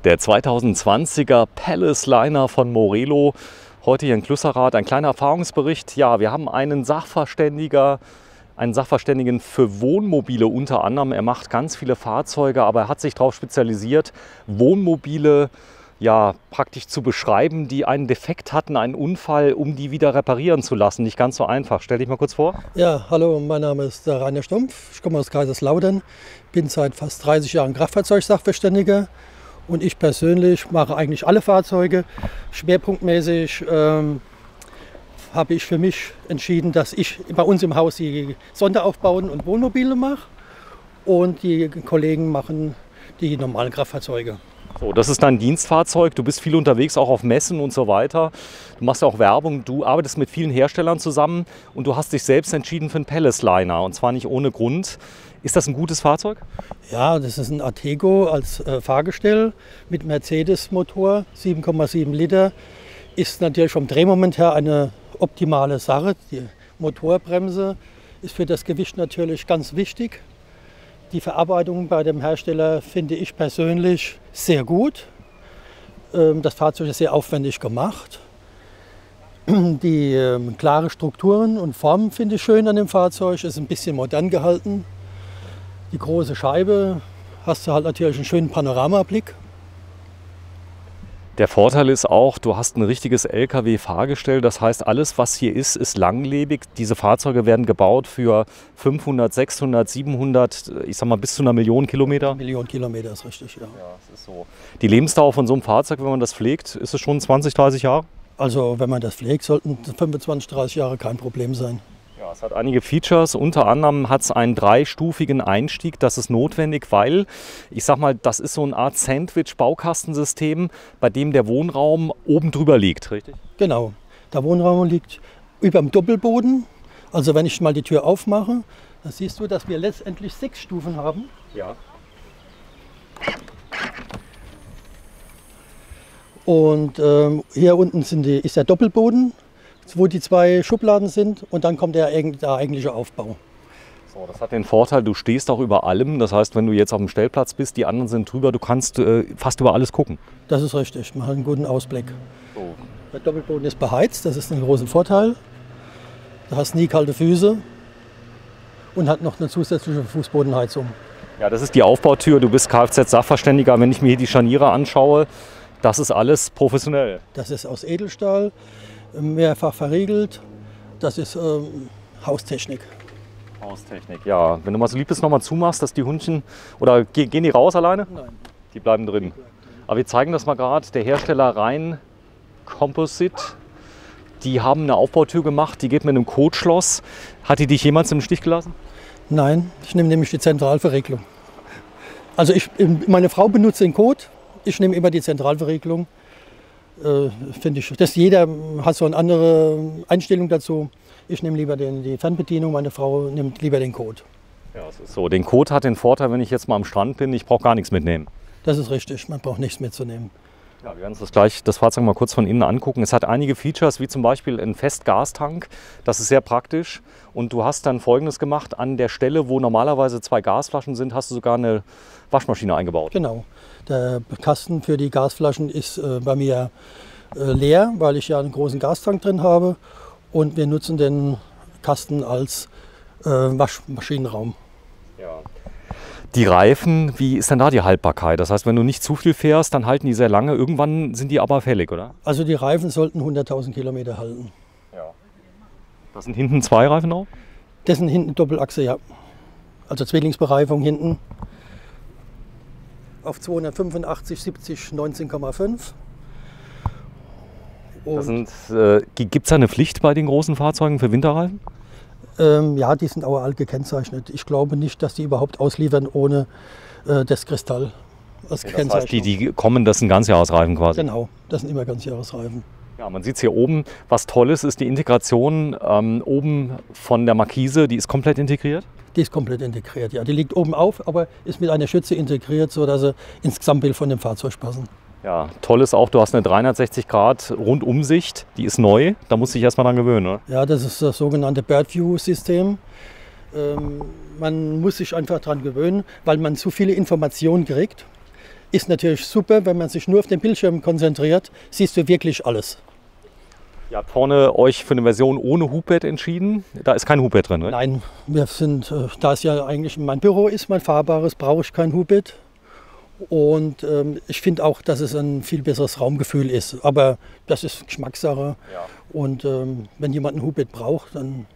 Der 2020er Palace Liner von Morelo, heute hier in Klüsserath. Ein kleiner Erfahrungsbericht. Ja, wir haben einen Sachverständigen für Wohnmobile unter anderem. Er macht ganz viele Fahrzeuge, aber er hat sich darauf spezialisiert, Wohnmobile ja, praktisch zu beschreiben, die einen Defekt hatten, einen Unfall, um die wieder reparieren zu lassen. Nicht ganz so einfach. Stell dich mal kurz vor. Ja, hallo, mein Name ist Rainer Stumpf. Ich komme aus Kaiserslautern, bin seit fast 30 Jahren Kraftfahrzeugsachverständiger und ich persönlich mache eigentlich alle Fahrzeuge. Schwerpunktmäßig habe ich für mich entschieden, dass ich bei uns im Haus die Sonderaufbauten und Wohnmobile mache und die Kollegen machen die normalen Kraftfahrzeuge. So, das ist dein Dienstfahrzeug. Du bist viel unterwegs, auch auf Messen und so weiter. Du machst ja auch Werbung. Du arbeitest mit vielen Herstellern zusammen und du hast dich selbst entschieden für einen Palace Liner. Und zwar nicht ohne Grund. Ist das ein gutes Fahrzeug? Ja, das ist ein Artego als Fahrgestell mit Mercedes-Motor, 7,7 Liter. Ist natürlich vom Drehmoment her eine optimale Sache. Die Motorbremse ist für das Gewicht natürlich ganz wichtig. Die Verarbeitung bei dem Hersteller finde ich persönlich sehr gut. Das Fahrzeug ist sehr aufwendig gemacht. Die klare Strukturen und Formen finde ich schön an dem Fahrzeug. Ist ein bisschen modern gehalten. Die große Scheibe, hast du halt natürlich einen schönen Panoramablick. Der Vorteil ist auch, du hast ein richtiges LKW-Fahrgestell. Das heißt, alles, was hier ist langlebig. Diese Fahrzeuge werden gebaut für 500, 600, 700, ich sag mal bis zu 1.000.000 Kilometer. 1.000.000 Kilometer ist richtig, ja. Ja, das ist so. Die Lebensdauer von so einem Fahrzeug, wenn man das pflegt, ist es schon 20, 30 Jahre? Also wenn man das pflegt, sollten 25, 30 Jahre kein Problem sein. Ja, es hat einige Features, unter anderem hat es einen dreistufigen Einstieg, das ist notwendig, weil, ich sag mal, das ist so eine Art Sandwich-Baukastensystem, bei dem der Wohnraum oben drüber liegt, richtig? Genau, der Wohnraum liegt über dem Doppelboden, also wenn ich mal die Tür aufmache, dann siehst du, dass wir letztendlich 6 Stufen haben. Ja. Und hier unten ist der Doppelboden, wo die 2 Schubladen sind und dann kommt der eigentliche Aufbau. So, das hat den Vorteil, du stehst auch über allem. Das heißt, wenn du jetzt auf dem Stellplatz bist, die anderen sind drüber, du kannst fast über alles gucken. Das ist richtig, man hat einen guten Ausblick. So. Der Doppelboden ist beheizt, das ist ein großer Vorteil. Du hast nie kalte Füße und hat noch eine zusätzliche Fußbodenheizung. Ja, das ist die Aufbautür, du bist Kfz-Sachverständiger. Wenn ich mir hier die Scharniere anschaue, das ist alles professionell. Das ist aus Edelstahl, mehrfach verriegelt. Das ist Haustechnik. Haustechnik, ja. Wenn du mal so lieb bist, nochmal zumachst, dass die Hundchen, oder gehen die raus alleine? Nein. Die bleiben drin. Aber wir zeigen das mal gerade, der Hersteller Rhein Composite, die haben eine Aufbautür gemacht, die geht mit einem Codeschloss. Hat die dich jemals im Stich gelassen? Nein, ich nehme nämlich die Zentralverriegelung. Also meine Frau benutzt den Code, ich nehme immer die Zentralverriegelung. Finde ich, dass jeder hat so eine andere Einstellung dazu. Ich nehme lieber die Fernbedienung, meine Frau nimmt lieber den Code. Ja, es ist so. Den Code hat den Vorteil, wenn ich jetzt mal am Strand bin, ich brauche gar nichts mitnehmen. Das ist richtig, man braucht nichts mitzunehmen. Ja, wir werden uns das Fahrzeug mal kurz von innen angucken. Es hat einige Features, wie zum Beispiel einen Festgastank. Das ist sehr praktisch. Und du hast dann Folgendes gemacht: An der Stelle, wo normalerweise 2 Gasflaschen sind, hast du sogar eine Waschmaschine eingebaut. Genau. Der Kasten für die Gasflaschen ist bei mir leer, weil ich ja einen großen Gastank drin habe. Und wir nutzen den Kasten als Waschmaschinenraum. Ja. Die Reifen, wie ist denn da die Haltbarkeit? Das heißt, wenn du nicht zu viel fährst, dann halten die sehr lange. Irgendwann sind die aber fällig, oder? Also die Reifen sollten 100.000 Kilometer halten. Ja. Das sind hinten 2 Reifen auch? Das sind hinten Doppelachse, ja. Also Zwillingsbereifung hinten. Auf 285, 70, 19,5. Gibt es da eine Pflicht bei den großen Fahrzeugen für Winterreifen? Ja, die sind auch alt gekennzeichnet. Ich glaube nicht, dass die überhaupt ausliefern ohne das Kristall als Kennzeichnung. Das heißt, die kommen, das sind Ganzjahresreifen quasi? Genau, das sind immer Ganzjahresreifen. Ja, man sieht es hier oben. Was toll ist die Integration oben von der Markise. Die ist komplett integriert? Die ist komplett integriert, ja. Die liegt oben auf, aber ist mit einer Schütze integriert, sodass sie ins Gesamtbild von dem Fahrzeug passen. Ja, toll ist auch, du hast eine 360-Grad-Rundumsicht, die ist neu, da musst du dich erstmal dran gewöhnen, oder? Ja, das ist das sogenannte Birdview-System. Man muss sich einfach dran gewöhnen, weil man zu viele Informationen kriegt. Ist natürlich super, wenn man sich nur auf den Bildschirm konzentriert, siehst du wirklich alles. Ihr habt vorne euch für eine Version ohne Hubbett entschieden. Da ist kein Hubbett drin, ne? Nein, wir sind, da es ja eigentlich mein Büro ist, mein fahrbares, brauche ich kein Hubbett. Und ich finde auch, dass es ein viel besseres Raumgefühl ist. Aber das ist Geschmackssache. Ja. Und wenn jemand ein Hubbett braucht, dann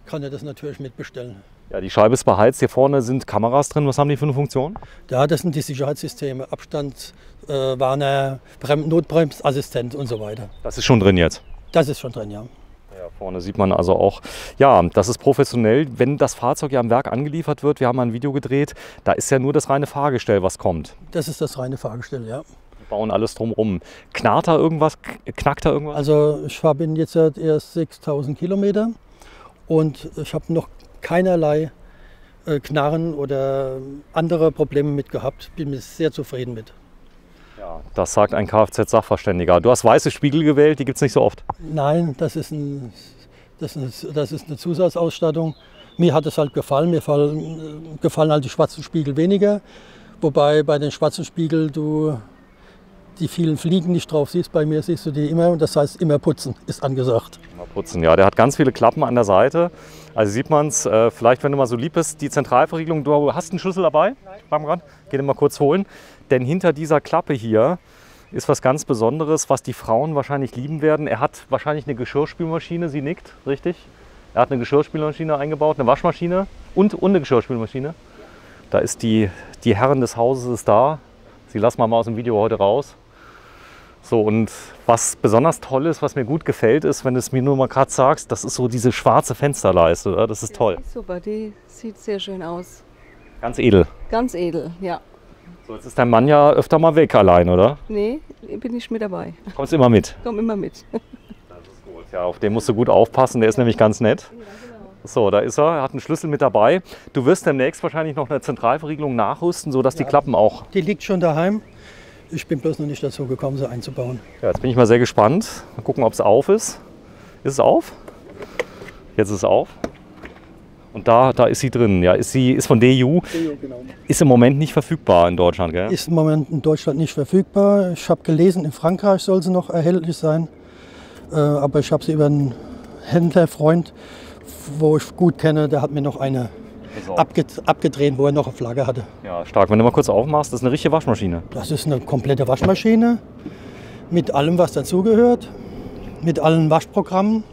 kann er das natürlich mitbestellen. Ja, die Scheibe ist beheizt. Hier vorne sind Kameras drin. Was haben die für eine Funktion? Ja, das sind die Sicherheitssysteme, Abstand, Warner, Notbremsassistent und so weiter. Das ist schon drin jetzt. Das ist schon drin, ja. Ja, vorne sieht man also auch, ja, das ist professionell. Wenn das Fahrzeug ja am Werk angeliefert wird, wir haben mal ein Video gedreht, da ist ja nur das reine Fahrgestell, was kommt. Das ist das reine Fahrgestell, ja. Die bauen alles drumherum. Knarrt da irgendwas? Knackt da irgendwas? Also ich bin jetzt erst 6.000 Kilometer und ich habe noch keinerlei Knarren oder andere Probleme mit gehabt. Bin mir sehr zufrieden mit. Ja, das sagt ein Kfz-Sachverständiger. Du hast weiße Spiegel gewählt, die gibt es nicht so oft. Nein, das ist eine Zusatzausstattung. Mir hat es halt gefallen. Mir gefallen halt die schwarzen Spiegel weniger. Wobei bei den schwarzen Spiegeln du die vielen Fliegen nicht drauf siehst. Bei mir siehst du die immer und das heißt immer putzen ist angesagt. Immer putzen, ja. Der hat ganz viele Klappen an der Seite. Also sieht man es, vielleicht wenn du mal so lieb bist, die Zentralverriegelung. Du hast einen Schlüssel dabei? Nein. Geh den mal kurz holen. Denn hinter dieser Klappe hier ist was ganz Besonderes, was die Frauen wahrscheinlich lieben werden. Er hat wahrscheinlich eine Geschirrspülmaschine, sie nickt, richtig? Er hat eine Geschirrspülmaschine eingebaut, eine Waschmaschine und eine Geschirrspülmaschine. Da ist die Herrin des Hauses ist da. Sie lassen wir mal aus dem Video heute raus. So, und was besonders toll ist, was mir gut gefällt, ist, wenn du es mir nur mal gerade sagst, das ist so diese schwarze Fensterleiste, oder? Das ist toll. Die ist super, die sieht sehr schön aus. Ganz edel. Ganz edel, ja. So, jetzt ist dein Mann ja öfter mal weg allein, oder? Nee, bin ich mit dabei. Kommst immer mit? Komm immer mit. Das ist gut. Ja, auf den musst du gut aufpassen, der ist nämlich ganz nett. So, da ist er hat einen Schlüssel mit dabei. Du wirst demnächst wahrscheinlich noch eine Zentralverriegelung nachrüsten, sodass die Klappen auch... Die liegt schon daheim. Ich bin bloß noch nicht dazu gekommen, sie einzubauen. Ja, jetzt bin ich mal sehr gespannt. Mal gucken, ob es auf ist. Ist es auf? Jetzt ist es auf. Und da ist sie drin. Ja, ist von DU. Genau. Ist im Moment nicht verfügbar in Deutschland, gell? Ist im Moment in Deutschland nicht verfügbar. Ich habe gelesen, in Frankreich soll sie noch erhältlich sein. Aber ich habe sie über einen Händlerfreund, wo ich gut kenne, der hat mir noch eine abgedreht, wo er noch auf Lager hatte. Ja, stark. Wenn du mal kurz aufmachst, das ist eine richtige Waschmaschine. Das ist eine komplette Waschmaschine mit allem, was dazugehört, mit allen Waschprogrammen.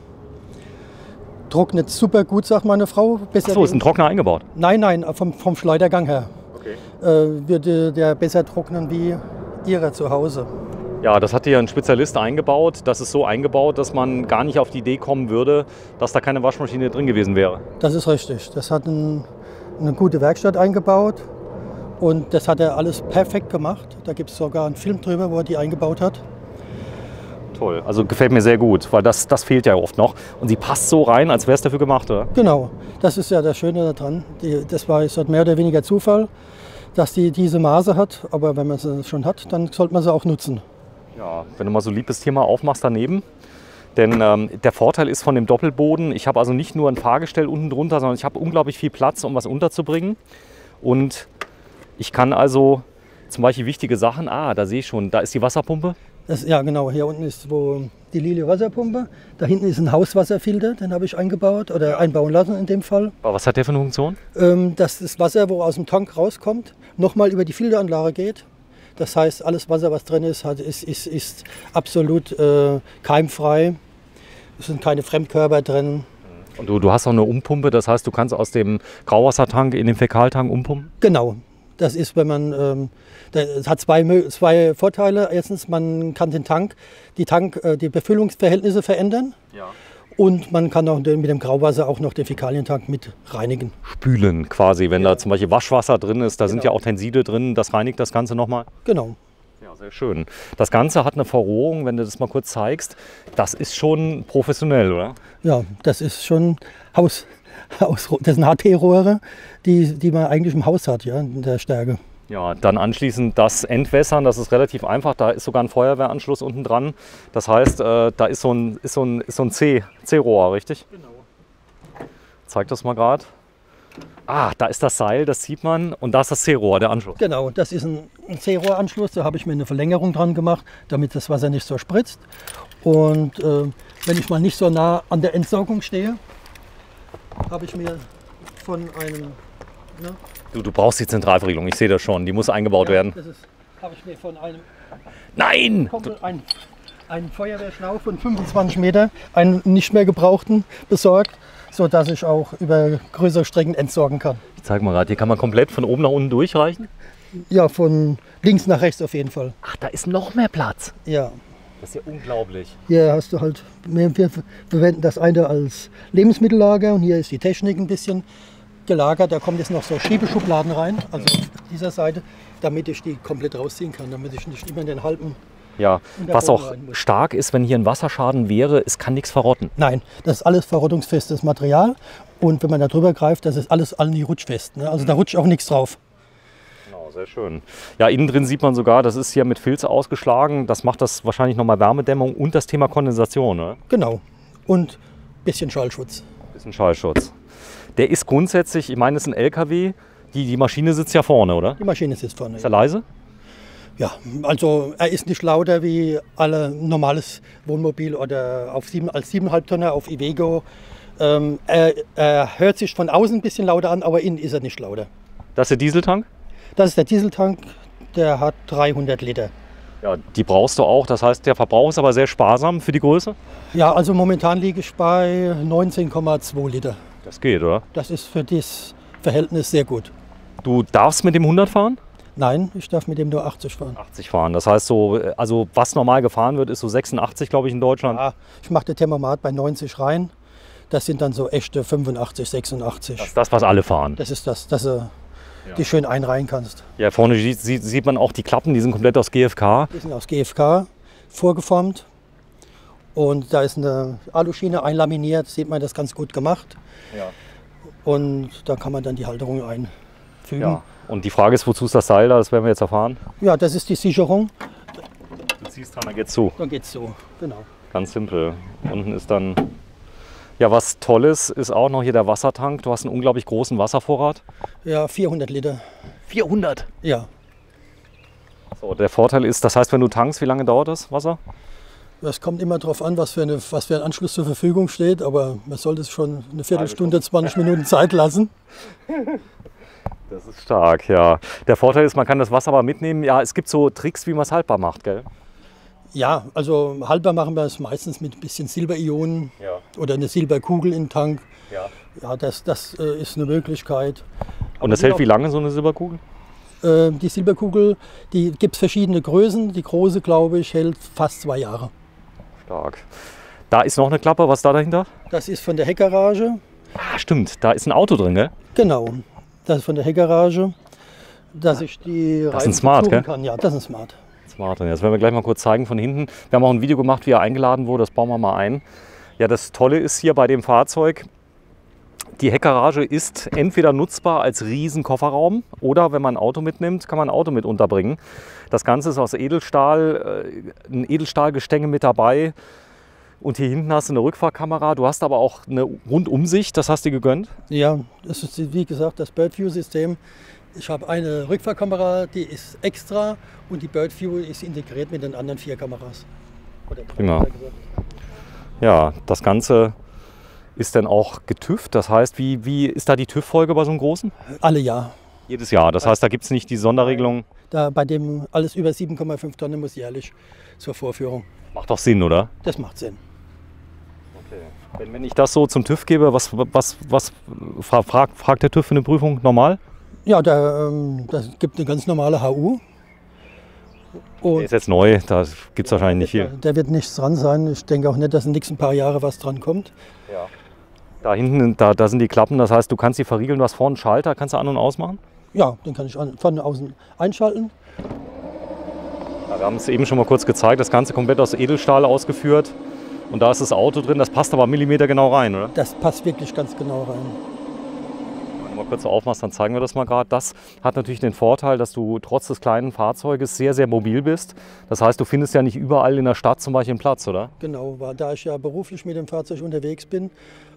Trocknet super gut, sagt meine Frau. Achso, ist ein Trockner eingebaut? Nein, vom Schleudergang her. Okay. Würde der besser trocknen wie Ihrer zu Hause. Ja, das hat hier ein Spezialist eingebaut. Das ist so eingebaut, dass man gar nicht auf die Idee kommen würde, dass da keine Waschmaschine drin gewesen wäre. Das ist richtig. Das hat eine gute Werkstatt eingebaut und das hat er alles perfekt gemacht. Da gibt es sogar einen Film drüber, wo er die eingebaut hat. Toll, also gefällt mir sehr gut, weil das fehlt ja oft noch. Und sie passt so rein, als wäre es dafür gemacht, oder? Genau, das ist ja das Schöne daran. Das war jetzt mehr oder weniger Zufall, dass die diese Maße hat. Aber wenn man sie schon hat, dann sollte man sie auch nutzen. Ja, wenn du mal so lieb bist, hier mal aufmachst daneben. Denn der Vorteil ist von dem Doppelboden, ich habe also nicht nur ein Fahrgestell unten drunter, sondern ich habe unglaublich viel Platz, um was unterzubringen. Und ich kann also zum Beispiel wichtige Sachen, da sehe ich schon, da ist die Wasserpumpe. Ja genau, hier unten ist wo die Lille Wasserpumpe. Da hinten ist ein Hauswasserfilter, den habe ich eingebaut oder einbauen lassen in dem Fall. Aber was hat der für eine Funktion? Dass das Wasser, wo aus dem Tank rauskommt, nochmal über die Filteranlage geht. Das heißt, alles Wasser, was drin ist, ist absolut keimfrei. Es sind keine Fremdkörper drin. Und du hast auch eine Umpumpe, das heißt, du kannst aus dem Grauwassertank in den Fäkaltank umpumpen? Genau. Das ist, wenn man, das hat zwei Vorteile. Erstens, man kann die Befüllungsverhältnisse verändern. Ja. Und man kann auch mit dem Grauwasser auch noch den Fäkalientank mit reinigen. Spülen quasi, wenn da zum Beispiel Waschwasser drin ist, da sind ja auch Tenside drin, das reinigt das Ganze nochmal. Genau. Ja, sehr schön. Das Ganze hat eine Verrohrung, wenn du das mal kurz zeigst. Das ist schon professionell, oder? Ja, das ist schon das sind HT-Rohre, die man eigentlich im Haus hat, ja, in der Stärke. Ja, dann anschließend das Entwässern, das ist relativ einfach. Da ist sogar ein Feuerwehranschluss unten dran. Das heißt, da ist so ein C-Rohr, richtig? Genau. Zeig das mal gerade. Ah, da ist das Seil, das sieht man. Und da ist das C-Rohr, der Anschluss. Genau, das ist ein C-Rohranschluss, da habe ich mir eine Verlängerung dran gemacht, damit das Wasser nicht so spritzt. Und wenn ich mal nicht so nah an der Entsaugung stehe, habe ich mir von einem... Ne, Du brauchst die Zentralverriegelung, ich sehe das schon. Die muss eingebaut werden. Das habe ich mir von einem Nein! Kumpel einen Feuerwehrschlauch von 25 Meter, einen nicht mehr gebrauchten, besorgt, sodass ich auch über größere Strecken entsorgen kann. Ich zeige mal gerade, hier kann man komplett von oben nach unten durchreichen. Ja, von links nach rechts auf jeden Fall. Ach, da ist noch mehr Platz. Ja. Das ist ja unglaublich. Hier hast du halt, wir verwenden das eine als Lebensmittellager und hier ist die Technik ein bisschen gelagert. Da kommen jetzt noch so Schiebeschubladen rein, also auf dieser Seite, damit ich die komplett rausziehen kann, damit ich nicht immer den halben... Ja, in der was Boden auch rein muss. stark ist, wenn hier ein Wasserschaden wäre, es kann nichts verrotten. Nein, das ist alles verrottungsfestes Material und wenn man da drüber greift, das ist alles rutschfest. Ne? Also da rutscht auch nichts drauf. Genau, sehr schön. Ja, innen drin sieht man sogar, das ist hier mit Filz ausgeschlagen. Das macht das wahrscheinlich nochmal Wärmedämmung und das Thema Kondensation. Ne? Genau. Und ein bisschen Schallschutz. Bisschen Schallschutz. Der ist grundsätzlich, ich meine, es ist ein LKW. Die Maschine sitzt ja vorne, oder? Die Maschine sitzt vorne. Ist er leise? Ja, also er ist nicht lauter wie alle normales Wohnmobil oder als 7,5 Tonner auf Iveco. Er hört sich von außen ein bisschen lauter an, aber innen ist er nicht lauter. Das ist der Dieseltank? Das ist der Dieseltank, der hat 300 Liter. Ja, die brauchst du auch. Das heißt, der Verbrauch ist aber sehr sparsam für die Größe? Ja, also momentan liege ich bei 19,2 Liter. Das geht, oder? Das ist für das Verhältnis sehr gut. Du darfst mit dem 100 fahren? Nein, ich darf mit dem nur 80 fahren. 80 fahren. Das heißt so, also was normal gefahren wird, ist so 86, glaube ich, in Deutschland. Ja, ich mache den Thermomat bei 90 rein. Das sind dann so echte 85, 86. Das ist das, was alle fahren. Das ist das, dass du die schön einreihen kannst. Ja, vorne sieht man auch die Klappen, die sind komplett aus GFK. Die sind aus GFK vorgeformt. Und da ist eine Aluschiene einlaminiert, sieht man das ganz gut gemacht. Ja. Und da kann man dann die Halterung einfügen. Ja. Und die Frage ist, wozu ist das Seil da? Das werden wir jetzt erfahren. Ja, das ist die Sicherung. Du ziehst dran, dann geht's zu. Dann geht's so, genau. Ganz simpel. Unten ist dann... Ja, was Tolles ist auch noch hier der Wassertank. Du hast einen unglaublich großen Wasservorrat. Ja, 400 Liter. 400? Ja, So, der Vorteil ist, das heißt, wenn du tankst, wie lange dauert das Wasser? das kommt immer darauf an, was für ein Anschluss zur Verfügung steht. Aber man sollte es schon eine Viertelstunde, 20 Minuten Zeit lassen. Das ist stark, ja. Der Vorteil ist, man kann das Wasser aber mitnehmen. Ja, es gibt so Tricks, wie man es haltbar macht, gell? Ja, also haltbar machen wir es meistens mit ein bisschen Silberionen Ja. oder eine Silberkugel im Tank. Ja. Ja, das ist eine Möglichkeit. Und das hält wie lange, so eine Silberkugel? Die Silberkugel, die gibt es verschiedene Größen. Die große, glaube ich, hält fast 2 Jahre. Stark. Da ist noch eine Klappe, was ist da dahinter? Das ist von der Heckgarage. Ah, stimmt, da ist ein Auto drin, gell? Genau, das ist von der Heckgarage, dass ich die Das ist ein Reifen Smart, versuchen gell? kann. Ja, das ist ein Smart. Smart. Das werden wir gleich mal kurz zeigen von hinten. Wir haben auch ein Video gemacht, wie er eingeladen wurde. Das bauen wir mal ein. Ja, das Tolle ist hier bei dem Fahrzeug, die Heckgarage ist entweder nutzbar als riesen Kofferraum oder wenn man ein Auto mitnimmt, kann man ein Auto mit unterbringen. Das Ganze ist aus Edelstahl, ein Edelstahlgestänge mit dabei. Und hier hinten hast du eine Rückfahrkamera. Du hast aber auch eine Rundumsicht, das hast du dir gegönnt. Ja, das ist wie gesagt das Birdview-System. Ich habe eine Rückfahrkamera, die ist extra und die Birdview ist integriert mit den anderen 4 Kameras. Oder 3, Prima. besser gesagt. Ja, das Ganze ist dann auch getüft. Das heißt, wie ist da die TÜV-Folge bei so einem großen? Alle Jahr. Jedes Jahr. Das heißt, da gibt es nicht die Sonderregelung. Da bei dem alles über 7,5 Tonnen muss jährlich zur Vorführung. Macht doch Sinn, oder? Das macht Sinn. Okay. Wenn ich das so zum TÜV gebe, was fragt der TÜV für eine Prüfung normal? Ja, das gibt eine ganz normale HU. Der Und ist jetzt neu, da gibt es wahrscheinlich nicht viel. da wird nichts dran sein. Ich denke auch nicht, dass in den nächsten paar Jahren was dran kommt. Ja. Da hinten, da sind die Klappen, das heißt, du kannst die verriegeln, du hast vorne einen Schalter, kannst du an- und ausmachen? Ja, den kann ich von außen einschalten. Ja, wir haben es eben schon mal kurz gezeigt, das Ganze komplett aus Edelstahl ausgeführt. Und da ist das Auto drin, das passt aber millimetergenau rein, oder? Das passt wirklich ganz genau rein. Wenn du mal kurz so aufmachst, dann zeigen wir das mal gerade. Das hat natürlich den Vorteil, dass du trotz des kleinen Fahrzeuges sehr, sehr mobil bist. Das heißt, du findest ja nicht überall in der Stadt zum Beispiel einen Platz, oder? Genau, weil da ich ja beruflich mit dem Fahrzeug unterwegs bin,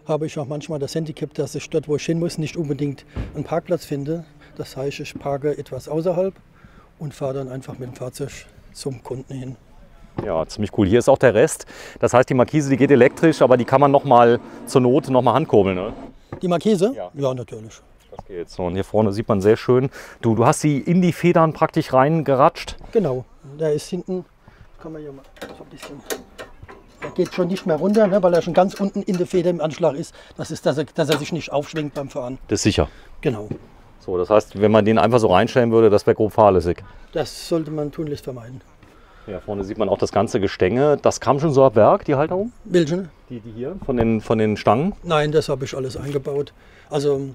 habe ich auch manchmal das Handicap, dass ich dort, wo ich hin muss, nicht unbedingt einen Parkplatz finde. Das heißt, ich parke etwas außerhalb und fahre dann einfach mit dem Fahrzeug zum Kunden hin. Ja, ziemlich cool. Hier ist auch der Rest. Das heißt, die Markise, die geht elektrisch, aber die kann man noch mal zur Not noch mal handkurbeln, ne? Die Markise? Ja. Ja, natürlich. Das geht so. Und hier vorne sieht man sehr schön. Du hast sie in die Federn praktisch reingeratscht. Genau, der ist hinten, kann man hier mal so ein bisschen, der geht schon nicht mehr runter, ne, weil er schon ganz unten in der Feder im Anschlag ist. Das ist, dass er sich nicht aufschwingt beim Fahren. Das ist sicher. Genau, So, das heißt, wenn man den einfach so reinstellen würde, das wäre grob fahrlässig. das sollte man tunlichst vermeiden. Ja, vorne sieht man auch das ganze Gestänge. Das kam schon so ab Werk, die Halterung? Welche? Die hier von den Stangen? Nein, das habe ich alles eingebaut. Also,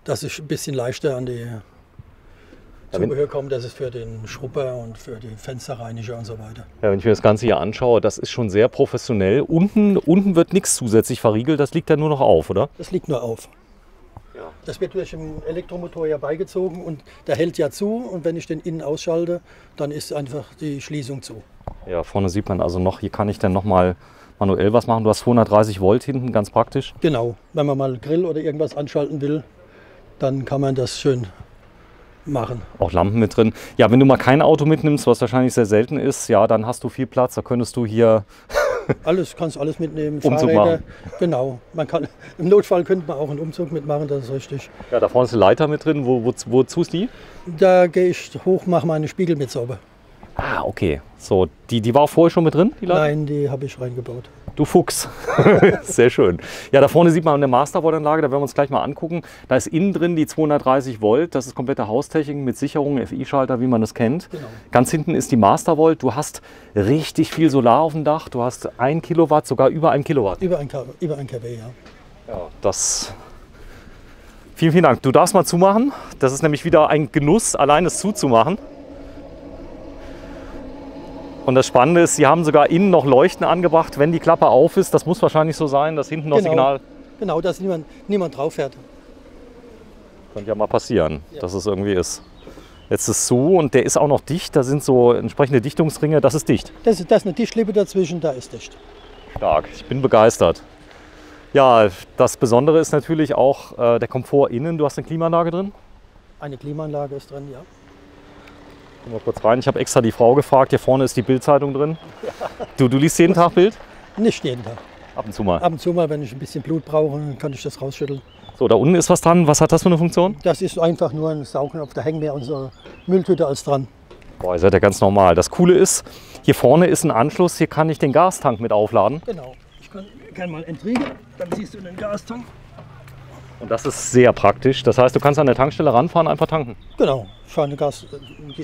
dass ich ein bisschen leichter an die Zubehör komme, das ist für den Schrubber und für die Fensterreiniger und so weiter. Ja, wenn ich mir das Ganze hier anschaue, das ist schon sehr professionell. Unten wird nichts zusätzlich verriegelt, das liegt ja nur noch auf, oder? Das liegt nur auf. Ja. Das wird durch den Elektromotor ja beigezogen und der hält ja zu und wenn ich den innen ausschalte, dann ist einfach die Schließung zu. Ja, vorne sieht man also noch, hier kann ich dann noch mal manuell was machen. Du hast 230 Volt hinten, ganz praktisch. Genau, wenn man mal Grill oder irgendwas anschalten will, dann kann man das schön machen. Auch Lampen mit drin. Ja, wenn du mal kein Auto mitnimmst, was wahrscheinlich sehr selten ist, ja, dann hast du viel Platz. Da könntest du hier Kannst alles mitnehmen. Umzug Fahrräder. machen. Genau, im Notfall könnte man auch einen Umzug mitmachen, das ist richtig. Ja, da vorne ist eine Leiter mit drin. Wozu ist die? Da gehe ich hoch, mache meine Spiegel mit sauber. Ah, okay. So, die war auch vorher schon mit drin, die Leiter? Nein, die habe ich reingebaut. Du Fuchs. Sehr schön. Ja, da vorne sieht man eine Masterboard-Anlage, da werden wir uns gleich mal angucken. Da ist innen drin die 230 Volt, das ist komplette Haustechnik mit Sicherung, FI-Schalter, wie man das kennt. Genau. Ganz hinten ist die Mastervolt. Du hast richtig viel Solar auf dem Dach. Du hast 1 Kilowatt, sogar über 1 Kilowatt. Über ein kW, ja. Ja, das. Vielen, vielen Dank. Du darfst mal zumachen. Das ist nämlich wieder ein Genuss, allein es zuzumachen. Und das Spannende ist, sie haben sogar innen noch Leuchten angebracht, wenn die Klappe auf ist. Das muss wahrscheinlich so sein, dass hinten noch Signal. Genau, dass niemand drauf fährt. Könnte ja mal passieren, dass es irgendwie ist. Jetzt ist es zu und der ist auch noch dicht. Da sind so entsprechende Dichtungsringe. Das ist dicht. Das ist eine Tischlippe dazwischen, da ist dicht. Stark. Ich bin begeistert. Ja, das Besondere ist natürlich auch der Komfort innen. Du hast eine Klimaanlage drin. Eine Klimaanlage ist drin, ja. Gehen wir kurz rein. Ich habe extra die Frau gefragt. Hier vorne ist die Bild-Zeitung drin. Du liest jeden Tag Bild? Nicht jeden Tag. Ab und zu mal. Ab und zu mal, wenn ich ein bisschen Blut brauche, dann kann ich das rausschütteln. So, da unten ist was dran. Was hat das für eine Funktion? Das ist einfach nur ein Saugnapf, da hängen mehr unsere Mülltüte als dran. Boah, ihr seid ja ganz normal. Das Coole ist, hier vorne ist ein Anschluss. Hier kann ich den Gastank mit aufladen. Genau. Ich kann mal entriegeln, dann siehst du den Gastank. Und das ist sehr praktisch. Das heißt, du kannst an der Tankstelle ranfahren, einfach tanken. Genau. Ich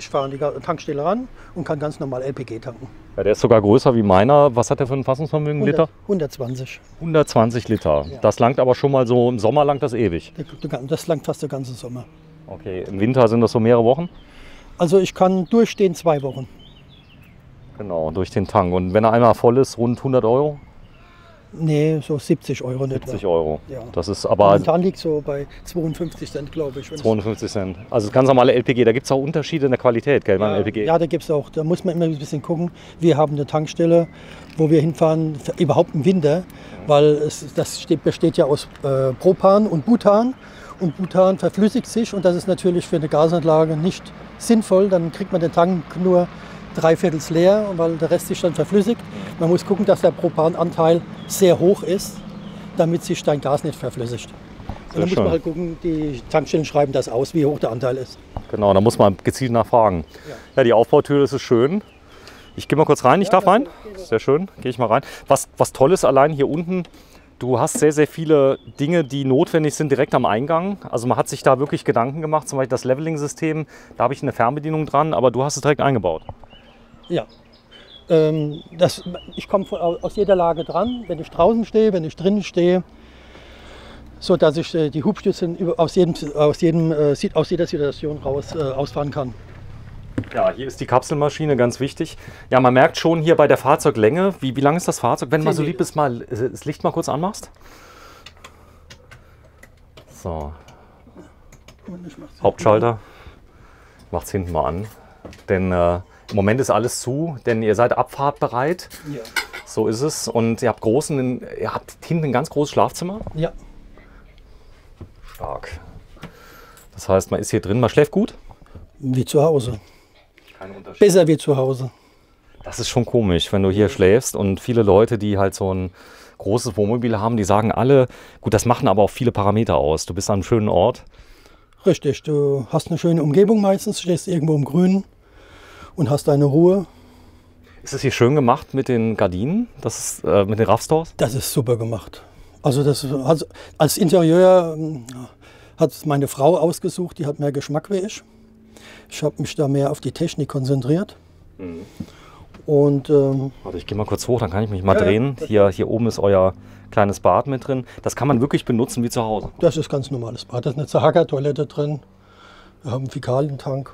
fahre an die Tankstelle ran und kann ganz normal LPG tanken. Ja, der ist sogar größer wie meiner. Was hat der für ein Fassungsvermögen? Liter? 120. 120 Liter. Ja. Das langt aber schon mal so, im Sommer langt das ewig. Das langt fast der ganze Sommer. Okay, im Winter sind das so mehrere Wochen? Also ich kann durchstehen 2 Wochen. Genau, durch den Tank. Und wenn er einmal voll ist, rund 100 Euro? Nee, so 70 Euro in etwa. 70 Euro. Ja. Das ist aber Momentan liegt so bei 52 Cent, glaube ich. 52 Cent. Also das ganz normale LPG. Da gibt es auch Unterschiede in der Qualität, gell, beim LPG? Ja, da gibt es auch. Da muss man immer ein bisschen gucken. Wir haben eine Tankstelle, wo wir hinfahren, überhaupt im Winter, weil besteht ja aus Propan und Butan. Und Butan verflüssigt sich und das ist natürlich für eine Gasanlage nicht sinnvoll. Dann kriegt man den Tank nur 3/4 leer, weil der Rest sich dann verflüssigt. Man muss gucken, dass der Propananteil sehr hoch ist, damit sich dein Gas nicht verflüssigt. Und dann muss man halt gucken, die Tankstellen schreiben das aus, wie hoch der Anteil ist. Genau, da muss man gezielt nachfragen. Ja, die Aufbautür, das ist schön. Ich gehe mal kurz rein. Ich darf rein? Sehr schön, gehe ich mal rein. Was toll ist allein hier unten, du hast sehr, sehr viele Dinge, die notwendig sind direkt am Eingang. Also man hat sich da wirklich Gedanken gemacht, zum Beispiel das Leveling-System, da habe ich eine Fernbedienung dran, aber du hast es direkt eingebaut. Ja, ich komme aus jeder Lage dran, wenn ich draußen stehe, wenn ich drinnen stehe, so dass ich die Hubstütze aus jeder Situation raus ausfahren kann. Ja, hier ist die Kapselmaschine, ganz wichtig. Ja, man merkt schon hier bei der Fahrzeuglänge, wie lang ist das Fahrzeug? Wenn du mal so lieb bist, mal das Licht mal kurz anmachst. So. Hauptschalter. Macht es hinten mal an. Denn im Moment ist alles zu, denn ihr seid abfahrtbereit. Ja. So ist es. Und ihr habt hinten ein ganz großes Schlafzimmer. Ja. Stark. Das heißt, man ist hier drin, man schläft gut. Wie zu Hause. Kein Unterschied. Besser wie zu Hause. Das ist schon komisch, wenn du hier schläfst und viele Leute, die halt so ein großes Wohnmobil haben, die sagen alle, gut, das machen aber auch viele Parameter aus. Du bist an einem schönen Ort. Richtig, du hast eine schöne Umgebung meistens, stehst irgendwo im Grünen und hast deine Ruhe. Ist es hier schön gemacht mit den Gardinen, mit den Raffstores? Das ist super gemacht. Also als Interieur hat meine Frau ausgesucht, die hat mehr Geschmack wie ich. Ich habe mich da mehr auf die Technik konzentriert. Und Warte, ich gehe mal kurz hoch, dann kann ich mich mal drehen. Hier oben ist euer kleines Bad mit drin. Das kann man wirklich benutzen wie zu Hause. das ist ganz normales Bad. Da ist eine Zahaga-Toilette drin. Wir haben einen Fäkalientank.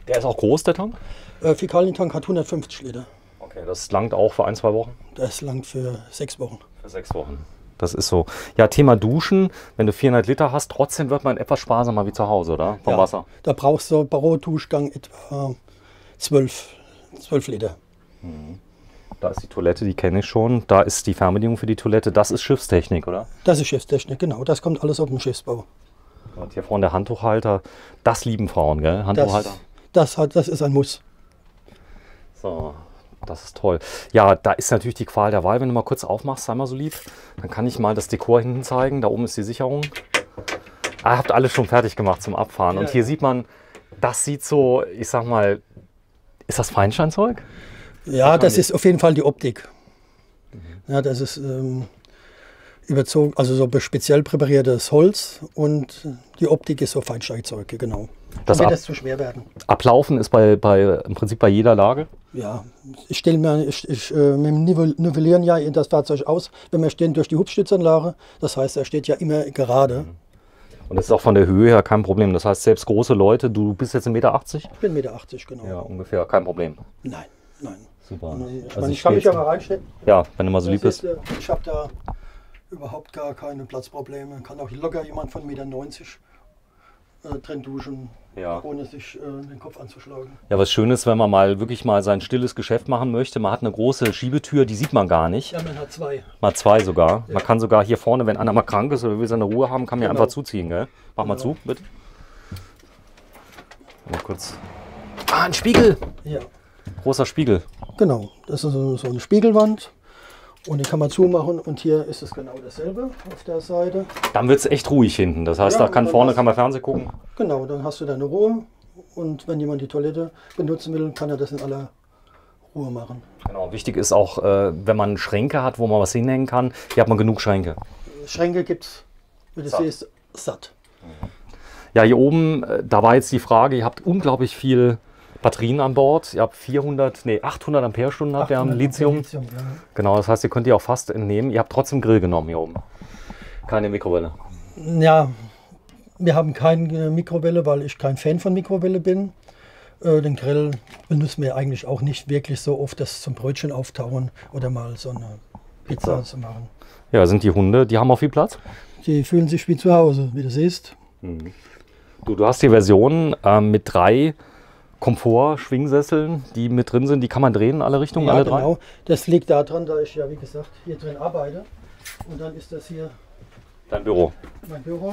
Der ist auch groß, der Tank? Fäkalientank hat 150 Liter. Okay, das langt auch für 1, 2 Wochen? Das langt für 6 Wochen. Für 6 Wochen. Das ist so. Ja, Thema Duschen. Wenn du 400 Liter hast, trotzdem wird man etwas sparsamer wie zu Hause, oder? Vom Wasser. Da brauchst du pro Duschgang etwa 12 Liter. Da ist die Toilette, die kenne ich schon. Da ist die Fernbedienung für die Toilette. Das ist Schiffstechnik, oder? Das ist Schiffstechnik, genau. Das kommt alles auf dem Schiffsbau. Und hier vorne der Handtuchhalter. Das lieben Frauen, gell? Handtuchhalter. Das ist ein Muss. So, das ist toll. Ja, da ist natürlich die Qual der Wahl. Wenn du mal kurz aufmachst, sei mal so lieb. Dann kann ich mal das Dekor hinten zeigen. Da oben ist die Sicherung. Habt alles schon fertig gemacht zum Abfahren. Und hier sieht man, das sieht so, ich sag mal, ist das Feinsteinzeug? Ja, das ist auf jeden Fall die Optik. Ja, das ist überzogen, also so speziell präpariertes Holz und die Optik ist so Feinsteinzeug, genau. Das Wird das zu schwer werden? Ablaufen ist im Prinzip bei jeder Lage? Ja, ich stelle mir, mit dem Nivellieren ja das Fahrzeug aus, wenn wir stehen durch die Hubstützanlage. Das heißt, er steht ja immer gerade. Und das ist auch von der Höhe her kein Problem. Das heißt, selbst große Leute, du bist jetzt 1,80 Meter? Ich bin 1,80 Meter, genau. Ja, ungefähr, kein Problem. Nein. Super. Ich kann mich ja mal reinstellen. Ja, wenn du mal so lieb bist. Ich habe da überhaupt gar keine Platzprobleme. Kann auch locker jemand von 1,90 Meter drin duschen, ohne sich den Kopf anzuschlagen. Ja, was schön ist, wenn man wirklich mal sein stilles Geschäft machen möchte. Man hat eine große Schiebetür, die sieht man gar nicht. Ja, man hat 2. Mal 2 sogar. Ja. Man kann sogar hier vorne, wenn einer mal krank ist oder will seine Ruhe haben, kann man einfach zuziehen. Gell? Mach mal zu, bitte. Mal kurz. Ein Spiegel! Ja. Großer Spiegel. Genau, das ist so eine Spiegelwand und die kann man zumachen und hier ist es genau dasselbe auf der Seite. Dann wird es echt ruhig hinten, das heißt, vorne kann man Fernsehen gucken. Genau, dann hast du deine Ruhe und wenn jemand die Toilette benutzen will, kann er das in aller Ruhe machen. Genau, wichtig ist auch, wenn man Schränke hat, wo man was hinhängen kann, hier hat man genug Schränke. Schränke gibt es, wie du siehst, satt. Ja, hier oben, da war jetzt die Frage, ihr habt unglaublich viel Batterien an Bord. Ihr habt 800 Ampere-Stunden habt ihr am Lithium. Ja. Genau, das heißt, ihr könnt die auch fast entnehmen. Ihr habt trotzdem Grill genommen hier oben. Keine Mikrowelle. Ja, wir haben keine Mikrowelle, weil ich kein Fan von Mikrowelle bin. Den Grill benutzen wir eigentlich auch nicht wirklich so oft, das zum Brötchen auftauen oder mal so eine Pizza zu machen. Ja, sind die Hunde, die haben auch viel Platz? Die fühlen sich wie zu Hause, wie du siehst. Du hast die Version mit 3 Komfort-Schwingsesseln, die mit drin sind, die kann man drehen in alle Richtungen, alle 3? Genau. Das liegt daran, da ich ja, wie gesagt, hier drin arbeite. Und dann ist das hier dein Büro. Mein Büro.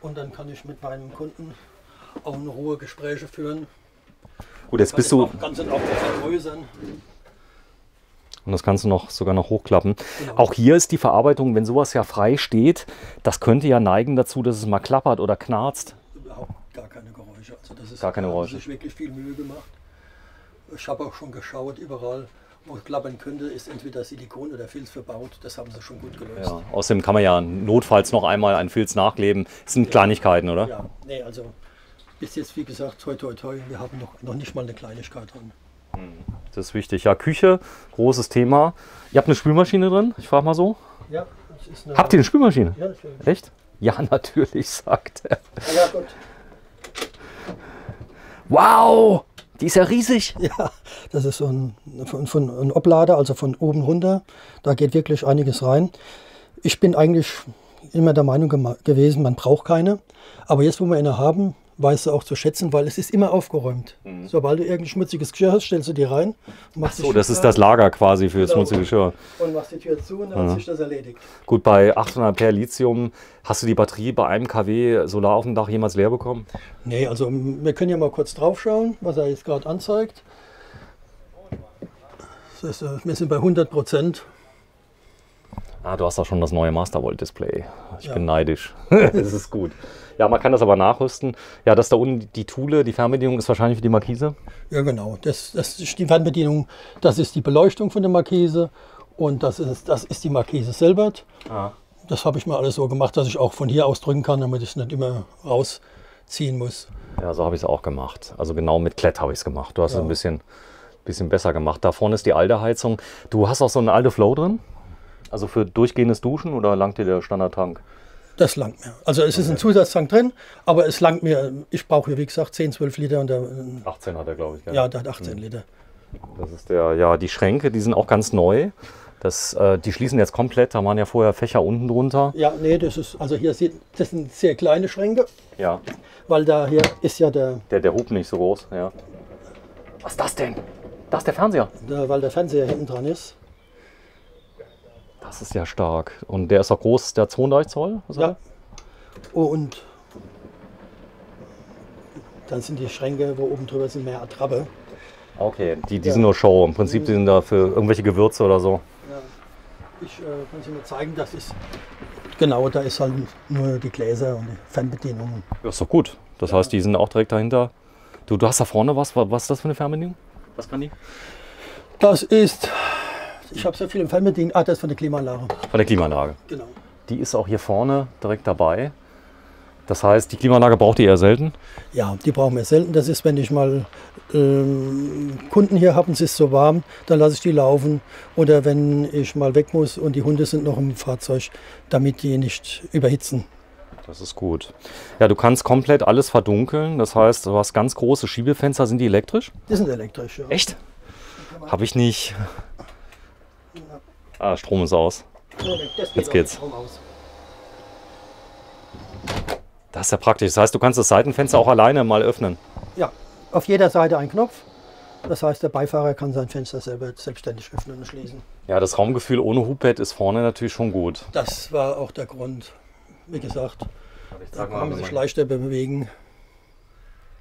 Und dann kann ich mit meinem Kunden auch in Ruhe Gespräche führen. Gut, jetzt bist du... Kannst du auch vergrößern. Und das kannst du sogar noch hochklappen. Genau. Auch hier ist die Verarbeitung, wenn sowas ja frei steht, das könnte ja neigen dazu, dass es mal klappert oder knarzt. Überhaupt gar keine Geräusche. Also das ist, gar keine Geräusche. Da haben sich wirklich viel Mühe gemacht. Ich habe auch schon geschaut, überall, wo es klappern könnte, ist entweder Silikon oder Filz verbaut. Das haben sie schon gut gelöst. Ja, außerdem kann man ja notfalls noch einmal einen Filz nachkleben. Das sind Kleinigkeiten, oder? Ja, nee, also bis jetzt, wie gesagt, toi toi toi, wir haben noch nicht mal eine Kleinigkeit drin. Das ist wichtig. Ja, Küche, großes Thema. Ihr habt eine Spülmaschine drin? Ich frage mal so. Ja, das ist eine... Habt ihr eine Spülmaschine? Ja, natürlich. Echt? Ja, natürlich, sagt er. Ja, gut. Wow, die ist ja riesig. Ja, das ist so ein Oblader, also von oben runter. Da geht wirklich einiges rein. Ich bin eigentlich immer der Meinung gewesen, man braucht keine. Aber jetzt, wo wir eine haben, weißt du auch zu schätzen, weil es ist immer aufgeräumt. Sobald du irgendein schmutziges Geschirr hast, stellst du die rein. Und machst So, das ist das Lager quasi für das schmutzige Geschirr. Und machst die Tür zu und dann hat sich das erledigt. Gut, bei 800 Ampere Lithium, hast du die Batterie bei einem kW Solar auf dem Dach jemals leer bekommen? Nee, also wir können ja mal kurz drauf schauen, was er jetzt gerade anzeigt. Das ist, wir sind bei 100%. Ah, du hast auch schon das neue Mastervolt-Display. Ich bin neidisch. Das ist gut. Ja, man kann das aber nachrüsten. Ja, das da unten, die Thule, die Fernbedienung ist wahrscheinlich für die Markise? Ja, genau. Das ist die Fernbedienung, das ist die Beleuchtung von der Markise und das ist die Markise selber. Ah. Das habe ich mal alles so gemacht, dass ich auch von hier aus drücken kann, damit ich es nicht immer rausziehen muss. Ja, so habe ich es auch gemacht. Also genau mit Klett habe ich es gemacht. Du hast es ein bisschen besser gemacht. Da vorne ist die alte Heizung. Du hast auch so eine alte Flow drin? Also für durchgehendes Duschen oder langt dir der Standardtank? Das langt mir. Also es ist ein Zusatztank drin, aber es langt mir. Ich brauche hier, wie gesagt, 10, 12 Liter. Und 18 hat er, glaube ich. Ja, der hat 18 Liter. Das ist die Schränke, die sind auch ganz neu. Die schließen jetzt komplett, da waren ja vorher Fächer unten drunter. Ja, nee, das sind sehr kleine Schränke. Ja. Weil da hier ist ja der Hub nicht so groß, ja. Was ist das denn? Das ist der Fernseher. Weil der Fernseher hinten dran ist. Das ist ja stark. Und der ist auch groß, der 32 Zoll? Ja. Und dann sind die Schränke, wo oben drüber sind, mehr Attrappe. Okay, die sind nur Show. Im Prinzip die sind da für irgendwelche Gewürze oder so. Ja. Ich kann es Ihnen mal zeigen, das ist genau, da ist halt nur die Gläser und die Fernbedienung. Ja, ist doch gut. Das heißt, die sind auch direkt dahinter. Du hast da vorne was ist das für eine Fernbedienung? Was kann die? Das ist, ich habe so viel im Fernbedienung, das ist von der Klimaanlage. Von der Klimaanlage. Genau. Die ist auch hier vorne direkt dabei. Das heißt, die Klimaanlage braucht ihr eher selten? Ja, die brauchen wir selten. Das ist, wenn ich mal Kunden hier habe und es ist so warm, dann lasse ich die laufen. Oder wenn ich mal weg muss und die Hunde sind noch im Fahrzeug, damit die nicht überhitzen. Das ist gut. Ja, du kannst komplett alles verdunkeln. Das heißt, du hast ganz große Schiebefenster. Sind die elektrisch? Die sind elektrisch, ja. Echt? Habe ich nicht. Ah, Strom ist aus. Jetzt geht's. Das ist ja praktisch. Das heißt, du kannst das Seitenfenster auch alleine mal öffnen. Ja, auf jeder Seite ein Knopf. Das heißt, der Beifahrer kann sein Fenster selber selbstständig öffnen und schließen. Ja, das Raumgefühl ohne Hubbett ist vorne natürlich schon gut. Das war auch der Grund. Wie gesagt, da kann man sich leichter bewegen.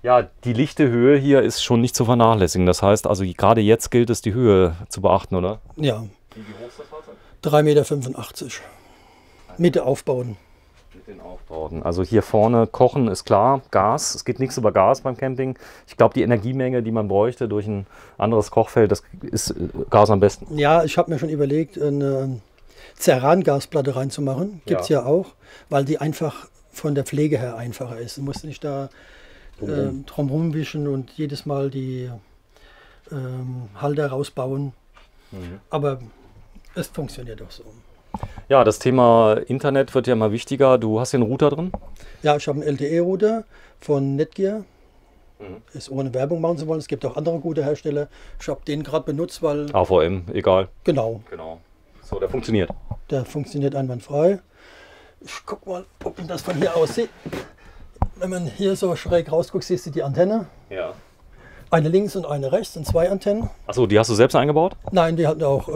Ja, die lichte Höhe hier ist schon nicht zu vernachlässigen. Das heißt, also gerade jetzt gilt es, die Höhe zu beachten, oder? Ja. Wie hoch ist das Fahrzeug? 3,85 Meter. Mit Aufbauten. Mit den Aufbauten. Also hier vorne kochen ist klar, Gas. Es geht nichts über Gas beim Camping. Ich glaube, die Energiemenge, die man bräuchte durch ein anderes Kochfeld, das ist Gas am besten. Ja, ich habe mir schon überlegt, eine Ceran-Gasplatte reinzumachen. Gibt es ja auch, weil die einfach von der Pflege her einfacher ist. Du musst nicht da drum rumwischen und jedes Mal die Halter rausbauen. Aber es funktioniert auch so. Ja, das Thema Internet wird ja immer wichtiger. Du hast hier einen Router drin? Ja, ich habe einen LTE-Router von Netgear. Ist ohne Werbung machen zu wollen. Es gibt auch andere gute Hersteller. Ich habe den gerade benutzt, weil... AVM, egal. Genau. So, der funktioniert. Der funktioniert einwandfrei. Ich guck mal, ob man das von hier aus sieht. Wenn man hier so schräg rausguckt, siehst du die Antenne. Ja. Eine links und eine rechts und 2 Antennen. Achso, die hast du selbst eingebaut? Nein, die hat auch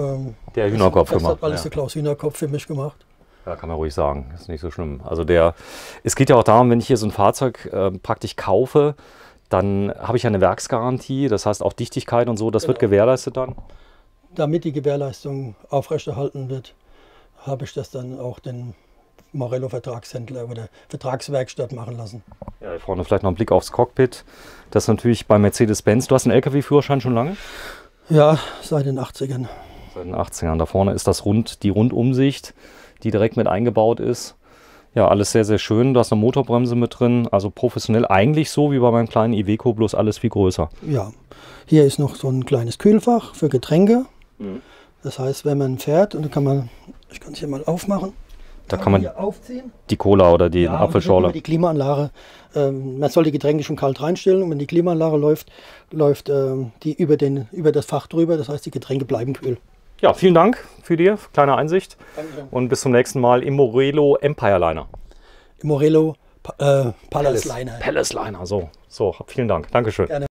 der Hühnerkopf das gemacht. hat alles der Klaus Hühnerkopf für mich gemacht. Ja, kann man ruhig sagen. Ist nicht so schlimm. Also es geht ja auch darum, wenn ich hier so ein Fahrzeug praktisch kaufe, dann habe ich ja eine Werksgarantie. Das heißt auch Dichtigkeit und so, das wird gewährleistet dann. Damit die Gewährleistung aufrechterhalten wird, habe ich das dann auch den Morello-Vertragshändler oder Vertragswerkstatt machen lassen. Ja, hier vorne vielleicht noch ein Blick aufs Cockpit. Das ist natürlich bei Mercedes-Benz. Du hast einen LKW-Führerschein schon lange? Ja, seit den 80ern. Seit den 80ern. Da vorne ist die Rundumsicht, die direkt mit eingebaut ist. Ja, alles sehr, sehr schön. Du hast eine Motorbremse mit drin. Also professionell eigentlich so wie bei meinem kleinen Iveco, bloß alles viel größer. Ja, hier ist noch so ein kleines Kühlfach für Getränke. Das heißt, wenn man fährt, und dann kann man, ich kann es hier mal aufmachen, da kann man hier aufziehen. Die Cola oder die Apfelschorle. Die Klimaanlage, man soll die Getränke schon kalt reinstellen und wenn die Klimaanlage läuft die über das Fach drüber, das heißt die Getränke bleiben kühl. Ja, vielen Dank für die kleine Einsicht. Danke. Und bis zum nächsten Mal im Morelo Empire Liner. Morelo Palace Liner. Palace Liner, so. Vielen Dank. Dankeschön. Gerne.